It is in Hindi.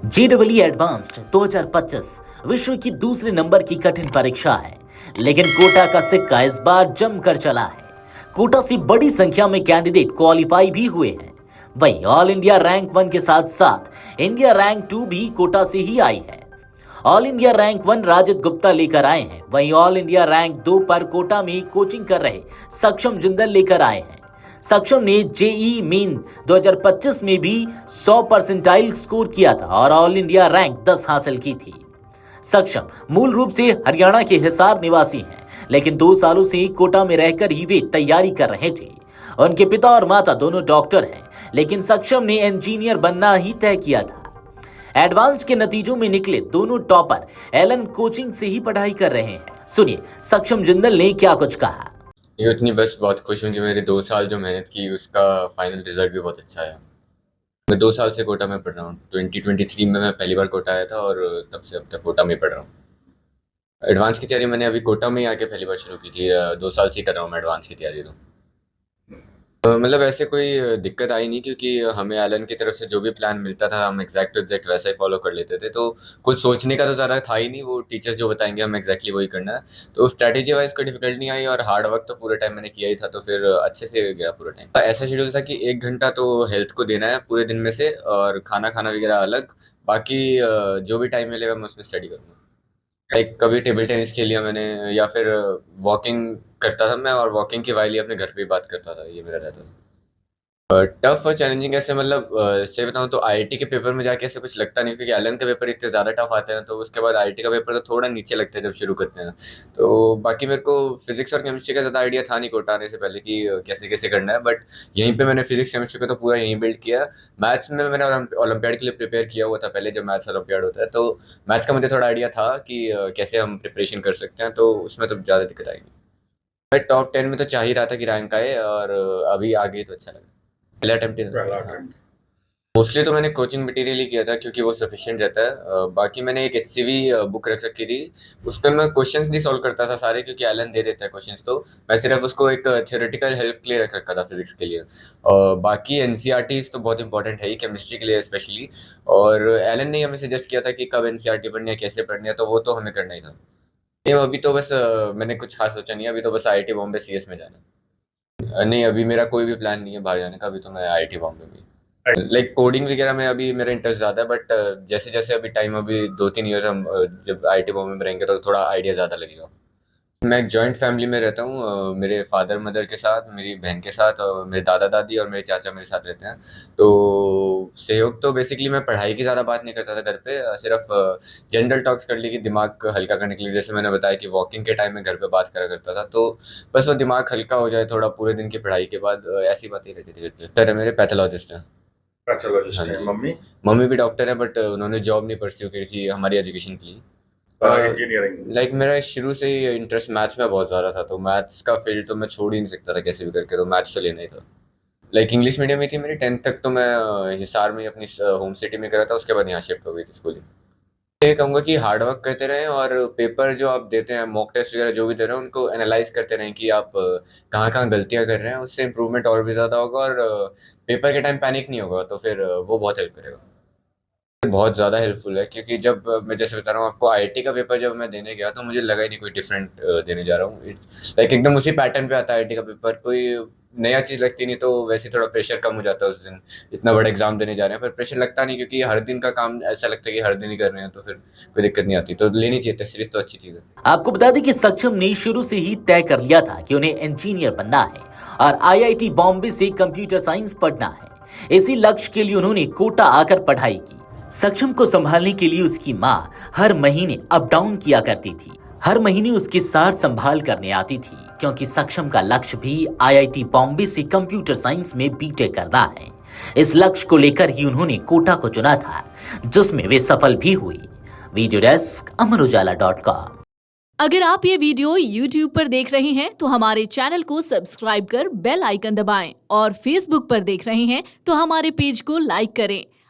JEE एडवांस्ड 2025 विश्व की दूसरे नंबर की कठिन परीक्षा है, लेकिन कोटा का सिक्का इस बार जमकर चला है। कोटा से बड़ी संख्या में कैंडिडेट क्वालिफाई भी हुए हैं। वहीं ऑल इंडिया रैंक 1 के साथ साथ इंडिया रैंक 2 भी कोटा से ही आई है। ऑल इंडिया रैंक 1 राजत गुप्ता लेकर आए हैं, वहीं ऑल इंडिया रैंक 2 पर कोटा में कोचिंग कर रहे सक्षम जिंदल लेकर आए हैं। सक्षम ने जेई मेन 2025 में भी 100 परसेंटाइल स्कोर किया था और ऑल इंडिया रैंक 10 हासिल की थी। सक्षम मूल रूप से हरियाणा के हिसार निवासी हैं, लेकिन 2 सालों से कोटा में रहकर ही वे तैयारी कर रहे थे। उनके पिता और माता दोनों डॉक्टर हैं, लेकिन सक्षम ने इंजीनियर बनना ही तय किया था। एडवांस्ड के नतीजों में निकले दोनों टॉपर एलन कोचिंग से ही पढ़ाई कर रहे हैं। सुनिए सक्षम जिंदल ने क्या कुछ कहा। ये उतनी बस बहुत खुश हूँ कि मेरे 2 साल जो मेहनत की उसका फाइनल रिजल्ट भी बहुत अच्छा आया। मैं 2 साल से कोटा में पढ़ रहा हूँ। 2023 में मैं पहली बार कोटा आया था और तब से अब तक कोटा में पढ़ रहा हूँ। एडवांस की तैयारी मैंने अभी कोटा में ही आके पहली बार शुरू की थी। 2 साल से कर रहा हूँ मैं एडवांस की तैयारी। तो मतलब ऐसे कोई दिक्कत आई नहीं, क्योंकि हमें एलन की तरफ से जो भी प्लान मिलता था हम एग्जैक्ट टू एग्जैक्ट वैसा ही फॉलो कर लेते थे। तो कुछ सोचने का तो ज़्यादा था ही नहीं, वो टीचर्स जो बताएंगे हम एग्जैक्टली वही करना है। तो स्ट्रैटेजी वाइज कोई डिफिकल्ट नहीं आई और हार्ड वर्क तो पूरे टाइम मैंने किया ही था, तो फिर अच्छे से गया पूरा टाइम। ऐसा शेड्यूल था कि 1 घंटा तो हेल्थ को देना है पूरे दिन में से, और खाना खाना वगैरह अलग। बाकी जो भी टाइम मिलेगा मैं उसमें स्टडी करूँगा। लाइक कभी टेबल टेनिस खेल लिया मैंने, या फिर वॉकिंग करता था मैं, और वॉकिंग के वाइल ही अपने घर पे ही बात करता था। ये मेरा रहता था। टफ और चैलेंजिंग ऐसे मतलब सही बताऊँ तो आईआईटी के पेपर में जाके ऐसे कुछ लगता नहीं, क्योंकि एलन के पेपर इतने ज़्यादा टफ आते हैं। तो उसके बाद आईआईटी का पेपर तो थोड़ा नीचे लगता है जब शुरू करते हैं। तो बाकी मेरे को फिजिक्स और केमिस्ट्री का ज़्यादा आइडिया था नहीं कोटा आने से पहले कि कैसे कैसे करना है, बट यहीं पे मैंने फिजिक्स केमिस्ट्री का तो पूरा यहीं बिल्ड किया। मैथ्स में मैंने ओलंपियाड के लिए प्रिपेयर किया हुआ था पहले, जब मैथ्स ओलंपियाड होता है। तो मैथ्स का मुझे थोड़ा आइडिया था कि कैसे हम प्रिपरेशन कर सकते हैं, तो उसमें तो ज़्यादा दिक्कत आएगी। मैं टॉप 10 में तो चाह ही रहा था कि रैंक आए, और अभी आ गई तो अच्छा लगा। पहला अटेम्प्ट ही था। मोस्टली तो मैंने कोचिंग मटेरियल ही किया था, क्योंकि वो सफिशिएंट रहता है। बाकी मैंने एक एचसीवी बुक रख रखी थी। उसमें मैं क्वेश्चंस नहीं सॉल्व करता था सारे, क्योंकि एलन दे देता है क्वेश्चंस। तो मैं सिर्फ उसको एक थ्योरेटिकल हेल्प के लिए रख रखा था फिजिक्स के लिए। और बाकी एनसीईआरटीज तो बहुत इंपॉर्टेंट है ही, केमिस्ट्री के लिए स्पेशली। और एलन ने हमें सजेस्ट किया था कि कब एनसीईआरटी पढ़नी है, कैसे पढ़नी है, तो वो तो हमें करना ही था। अभी तो बस मैंने कुछ खास सोचा नहीं है। अभी तो बस आईआईटी बॉम्बे सीएस में जाना है। नहीं, अभी मेरा कोई भी प्लान नहीं है बाहर जाने का। अभी तो मैं आईआईटी बॉम्बे में। लाइक कोडिंग वगैरह में अभी मेरा इंटरेस्ट ज़्यादा है, बट जैसे जैसे अभी टाइम, अभी 2-3 ईयर्स हम जब आईआईटी बॉम्बे में रहेंगे तो थोड़ा आइडिया ज़्यादा लगेगा। मैं एक जॉइंट फैमिली में रहता हूँ। मेरे फादर मदर के साथ, मेरी बहन के साथ, और मेरे दादा दादी और मेरे चाचा मेरे साथ रहते हैं। तो सहयोग तो बेसिकली मैं पढ़ाई की ज़्यादा बात नहीं करता था घर पे। सिर्फ जनरल टॉक्स कर ली कि दिमाग हल्का करने के लिए। जैसे मैंने बताया कि वॉकिंग के टाइम में घर पे बात करा करता था, तो बस वो दिमाग हल्का हो जाए थोड़ा पूरे दिन की पढ़ाई के बाद, ऐसी बातें रहती थी घर पे। सर मेरे पैथोलॉजिस्ट हैं। पैथोलॉजिस्ट हाँ हैं। जी। मम्मी मम्मी भी डॉक्टर है, बट उन्होंने जॉब नहीं परस्यू करी थी हमारी एजुकेशन के लिए। इंजीनियरिंग। लाइक मेरा शुरू से ही इंटरेस्ट मैथ्स में बहुत ज़्यादा था, तो मैथ्स का फील्ड तो मैं छोड़ ही नहीं सकता था कैसे भी करके। तो मैथ्स तो लेना ही था। लाइक इंग्लिश मीडियम में थी मेरी 10th तक, तो मैं हिसार में ही अपनी होम सिटी में करा था। उसके बाद यहाँ शिफ्ट हो गई थी स्कूलिंग। ये कहूँगा कि हार्ड वर्क करते रहें, और पेपर जो आप देते हैं, मॉक टेस्ट वगैरह जो भी दे रहे हैं, उनको एनालाइज करते रहें कि आप कहाँ कहाँ गलतियाँ कर रहे हैं। उससे इम्प्रूवमेंट और भी ज़्यादा होगा, और पेपर के टाइम पैनिक नहीं होगा। तो फिर वो बहुत हेल्प करेगा। बहुत ज़्यादा हेल्पफुल है, क्योंकि जब मैं जैसे बता रहा हूँ आपको, आईआईटी का पेपर जब मैं देने गया तो मुझे लगा ही नहीं कोई डिफरेंट देने जा रहा हूँ। लाइक एकदम उसी पैटर्न पे आता है आईआईटी का पेपर। कोई नया चीज़ लगती नहीं, तो वैसे थोड़ा प्रेशर कम हो जाता है उस दिन। इतना बड़ा एग्जाम देने जा रहे हैं पर प्रेशर लगता नहीं, क्योंकि हर दिन का काम ऐसा लगता है कि हर दिन ही कर रहे हैं, तो फिर कोई दिक्कत नहीं आती। तो लेनी चाहिए सीरीज, तो अच्छी चीज़ है। आपको बता दें कि सक्षम ने शुरू से ही तय कर लिया था कि उन्हें इंजीनियर बनना है और आईआईटी बॉम्बे से कंप्यूटर साइंस पढ़ना है। इसी लक्ष्य के लिए उन्होंने कोटा आकर पढ़ाई की। सक्षम को संभालने के लिए उसकी माँ हर महीने अप डाउन किया करती थी। हर महीने उसके साथ संभाल करने आती थी, क्योंकि सक्षम का लक्ष्य भी आईआईटी बॉम्बे से कंप्यूटर साइंस में बीटेक करना है। इस लक्ष्य को लेकर ही उन्होंने कोटा को चुना था, जिसमें वे सफल भी हुई। वीडियो डेस्क अमरउजाला.com। अगर आप ये वीडियो YouTube पर देख रहे हैं तो हमारे चैनल को सब्सक्राइब कर बेल आइकन दबाएं, और Facebook पर देख रहे हैं तो हमारे पेज को लाइक करें।